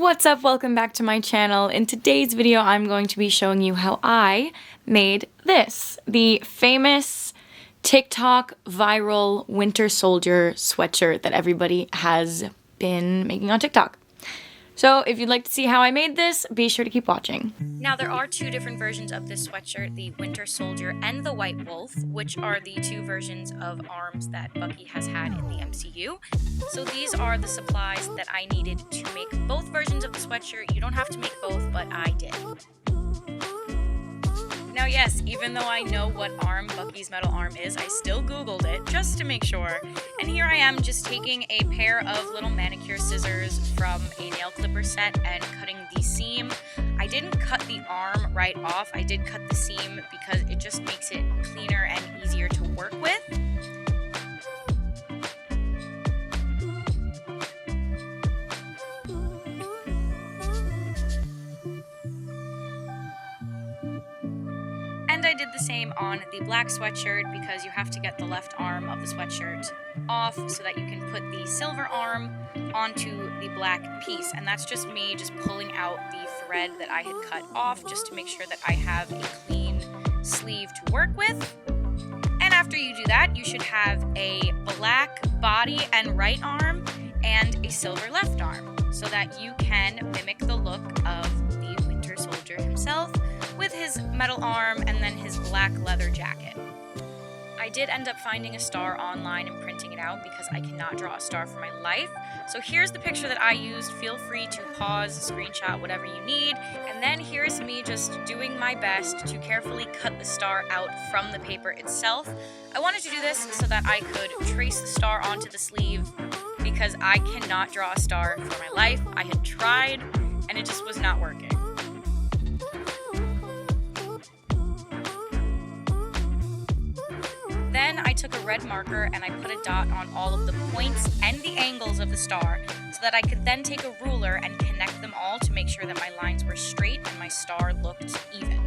What's up? Welcome back to my channel. In today's video, I'm going to be showing you how I made this, the famous TikTok viral winter soldier sweatshirt that everybody has been making on TikTok. So if you'd like to see how I made this, be sure to keep watching. Now there are two different versions of this sweatshirt, the Winter Soldier and the White Wolf, which are the two versions of arms that Bucky has had in the MCU. So these are the supplies that I needed to make both versions of the sweatshirt. You don't have to make both, but I did. Now yes, even though I know what arm Bucky's metal arm is, I still Googled it just to make sure. And here I am just taking a pair of little manicure scissors from a nail clipper set and cutting the seam. I didn't cut the arm right off, I did cut the seam because it just makes it cleaner and easier to work with. And I did the same on the black sweatshirt because you have to get the left arm of the sweatshirt off so that you can put the silver arm onto the black piece. And that's just me just pulling out the thread that I had cut off just to make sure that I have a clean sleeve to work with. And after you do that, you should have a black body and right arm and a silver left arm so that you can mimic the look of the Winter Soldier himself with his metal arm and then his black leather jacket. I did end up finding a star online and printing it out because I cannot draw a star for my life. So here's the picture that I used. Feel free to pause, screenshot, whatever you need. And then here's me just doing my best to carefully cut the star out from the paper itself. I wanted to do this so that I could trace the star onto the sleeve because I cannot draw a star for my life. I had tried and it just was not working. Then I took a red marker and I put a dot on all of the points and the angles of the star so that I could then take a ruler and connect them all to make sure that my lines were straight and my star looked even.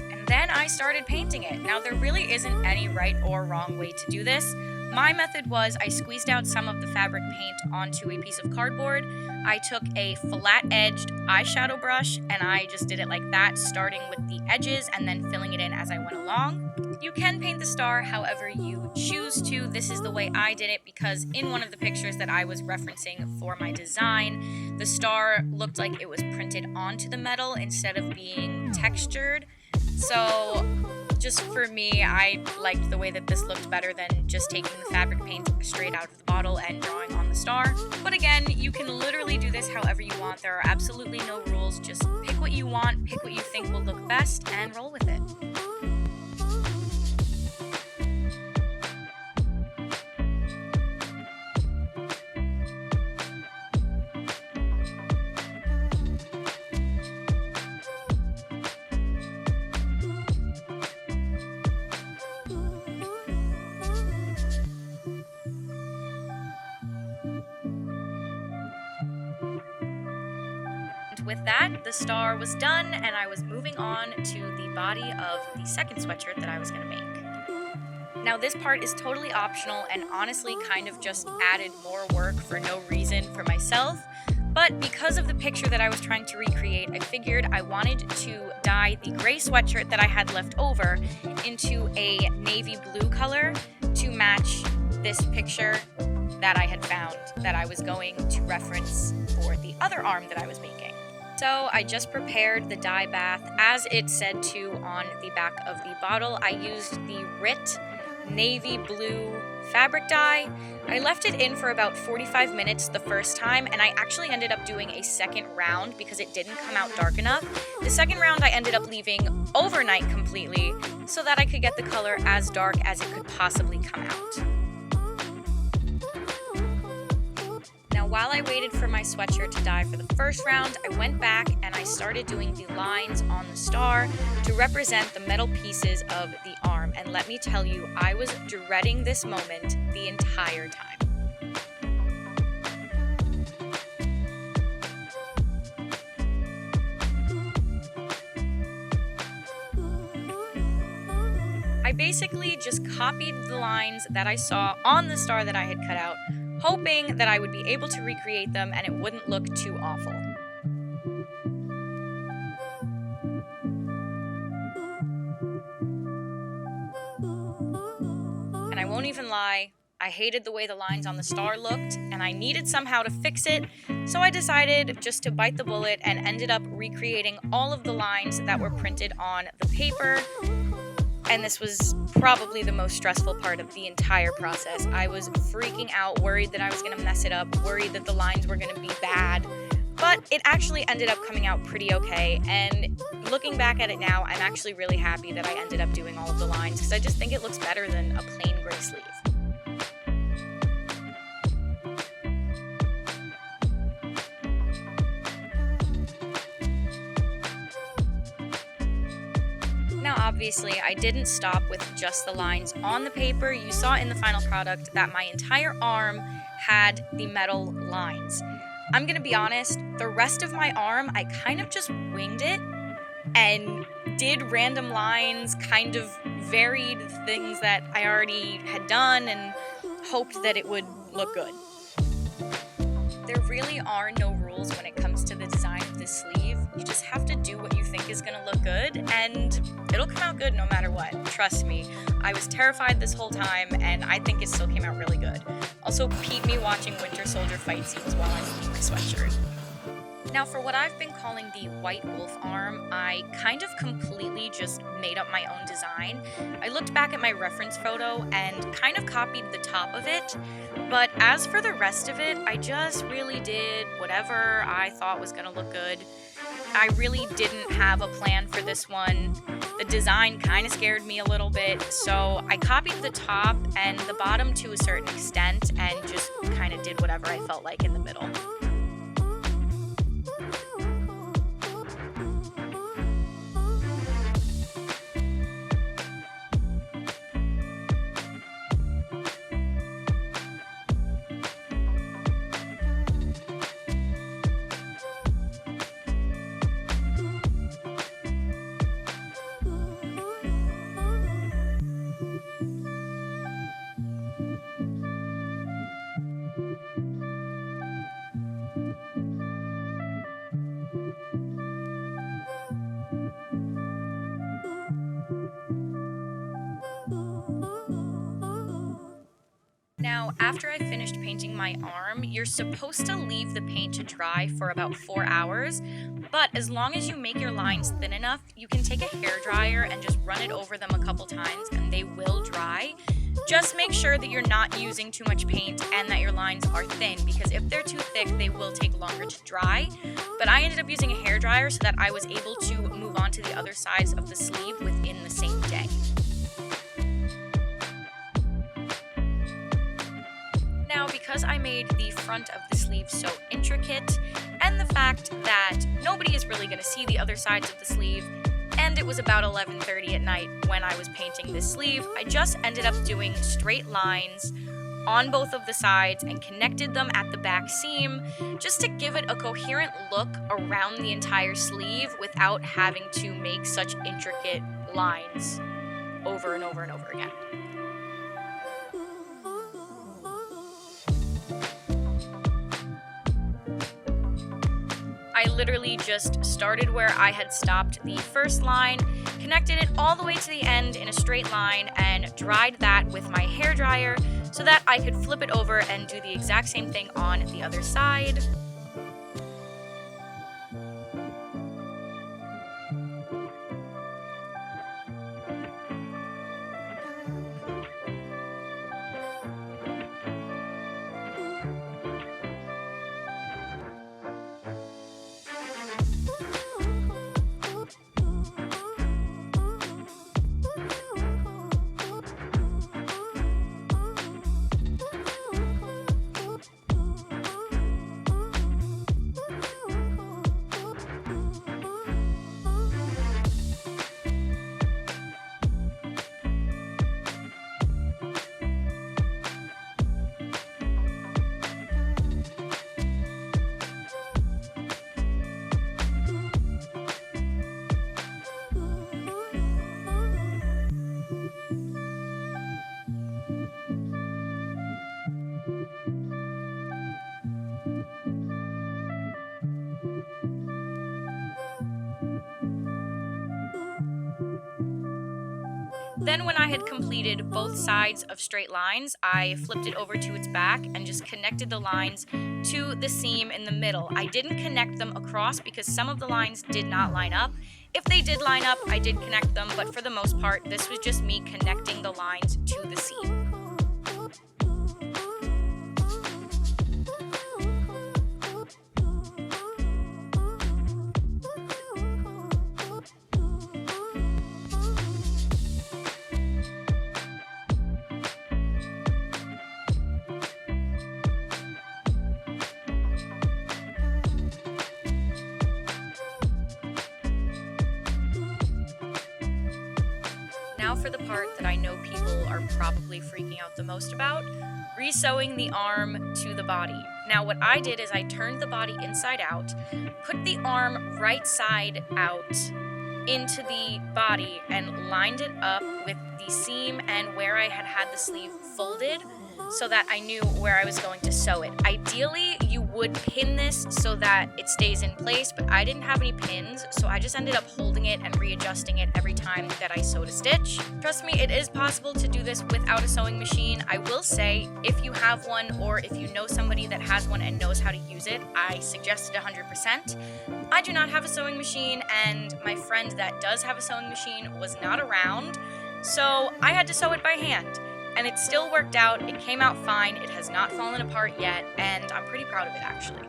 And then I started painting it. Now there really isn't any right or wrong way to do this. My method was I squeezed out some of the fabric paint onto a piece of cardboard. I took a flat-edged eyeshadow brush and I just did it like that, starting with the edges and then filling it in as I went along. You can paint the star however you choose to. This is the way I did it because in one of the pictures that I was referencing for my design, the star looked like it was printed onto the metal instead of being textured. So just for me, I liked the way that this looked better than just taking the fabric paint straight out of the bottle and drawing on the star. But again, you can literally do this however you want. There are absolutely no rules. Just pick what you want, pick what you think will look best, and roll with it. With that, the star was done and I was moving on to the body of the second sweatshirt that I was going to make. Now this part is totally optional and honestly kind of just added more work for no reason for myself, but because of the picture that I was trying to recreate, I figured I wanted to dye the gray sweatshirt that I had left over into a navy blue color to match this picture that I had found that I was going to reference for the other arm that I was making. So I just prepared the dye bath as it said to on the back of the bottle. I used the RIT navy blue fabric dye. I left it in for about 45 minutes the first time and I actually ended up doing a second round because it didn't come out dark enough. The second round I ended up leaving overnight completely so that I could get the color as dark as it could possibly come out. While I waited for my sweatshirt to dye for the first round, I went back and I started doing the lines on the star to represent the metal pieces of the arm. And let me tell you, I was dreading this moment the entire time. I basically just copied the lines that I saw on the star that I had cut out, hoping that I would be able to recreate them and it wouldn't look too awful. And I won't even lie, I hated the way the lines on the star looked, and I needed somehow to fix it, so I decided just to bite the bullet and ended up recreating all of the lines that were printed on the paper. And this was probably the most stressful part of the entire process. I was freaking out, worried that I was gonna mess it up, worried that the lines were gonna be bad. But it actually ended up coming out pretty okay, and looking back at it now, I'm actually really happy that I ended up doing all of the lines, because I just think it looks better than a plain gray sleeve. Now, obviously, I didn't stop with just the lines on the paper. You saw in the final product that my entire arm had the metal lines. I'm gonna be honest, the rest of my arm, I kind of just winged it and did random lines, kind of varied things that I already had done and hoped that it would look good. There really are no rules when it comes to the design of this sleeve. You just have to do what you think is gonna look good, and it'll come out good no matter what. Trust me. I was terrified this whole time, and I think it still came out really good. Also, peep me watching Winter Soldier fight scenes while I'm making my sweatshirt. Now, for what I've been calling the White Wolf arm, I kind of completely just made up my own design. I looked back at my reference photo and kind of copied the top of it, but as for the rest of it, I just really did whatever I thought was gonna look good. I really didn't have a plan for this one. The design kind of scared me a little bit, so I copied the top and the bottom to a certain extent and just kind of did whatever I felt like in the middle. Now, after I finished painting my arm, you're supposed to leave the paint to dry for about 4 hours, but as long as you make your lines thin enough, you can take a hairdryer and just run it over them a couple times and they will dry. Just make sure that you're not using too much paint and that your lines are thin, because if they're too thick, they will take longer to dry. But I ended up using a hairdryer so that I was able to move on to the other sides of the sleeve within the same day. Now, because I made the front of the sleeve so intricate, and the fact that nobody is really going to see the other sides of the sleeve, and it was about 11:30 at night when I was painting this sleeve, I just ended up doing straight lines on both of the sides and connected them at the back seam just to give it a coherent look around the entire sleeve without having to make such intricate lines over and over and over again. I literally just started where I had stopped the first line, connected it all the way to the end in a straight line, and dried that with my hairdryer so that I could flip it over and do the exact same thing on the other side. Then when I had completed both sides of straight lines, I flipped it over to its back and just connected the lines to the seam in the middle. I didn't connect them across because some of the lines did not line up. If they did line up, I did connect them, but for the most part, this was just me connecting the lines to the seam. Now for the part that I know people are probably freaking out the most about, re-sewing the arm to the body. Now what I did is I turned the body inside out, put the arm right side out into the body and lined it up with the seam and where I had the sleeve folded so that I knew where I was going to sew it. Ideally, you would pin this so that it stays in place, but I didn't have any pins, so I just ended up holding it and readjusting it every time that I sewed a stitch. Trust me, it is possible to do this without a sewing machine. I will say, if you have one or if you know somebody that has one and knows how to use it, I suggest it 100%. I do not have a sewing machine, and my friend that does have a sewing machine was not around, so I had to sew it by hand. And it still worked out, it came out fine, it has not fallen apart yet, and I'm pretty proud of it actually.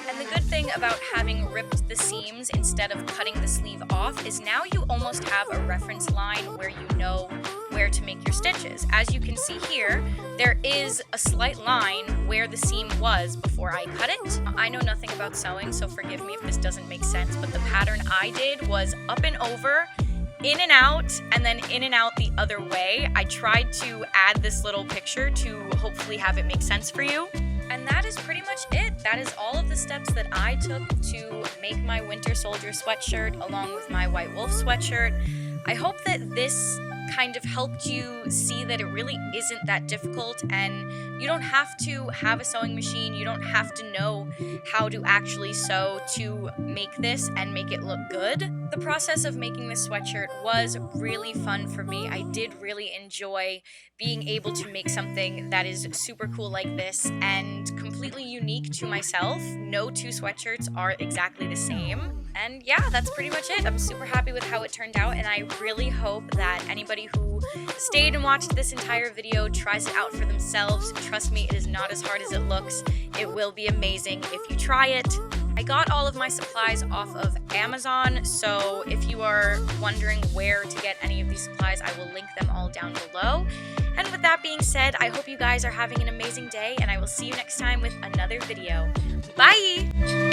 And the good thing about having ripped the seams instead of cutting the sleeve off is now you almost have a reference line where you know where to make your stitches. As you can see here, there is a slight line where the seam was before I cut it. I know nothing about sewing, so forgive me if this doesn't make sense, but the pattern I did was up and over, in and out, and then in and out the other way. I tried to add this little picture to hopefully have it make sense for you. And that is pretty much it. That is all of the steps that I took to make my Winter Soldier sweatshirt along with my White Wolf sweatshirt. I hope that this kind of helped you see that it really isn't that difficult, and you don't have to have a sewing machine, you don't have to know how to actually sew to make this and make it look good. The process of making this sweatshirt was really fun for me. I did really enjoy being able to make something that is super cool like this and completely unique to myself. No two sweatshirts are exactly the same. And yeah, that's pretty much it. I'm super happy with how it turned out, and I really hope that anybody who stayed and watched this entire video tries it out for themselves. Trust me, it is not as hard as it looks. It will be amazing if you try it. I got all of my supplies off of Amazon, so if you are wondering where to get any of these supplies, I will link them all down below. And with that being said, I hope you guys are having an amazing day, and I will see you next time with another video. Bye!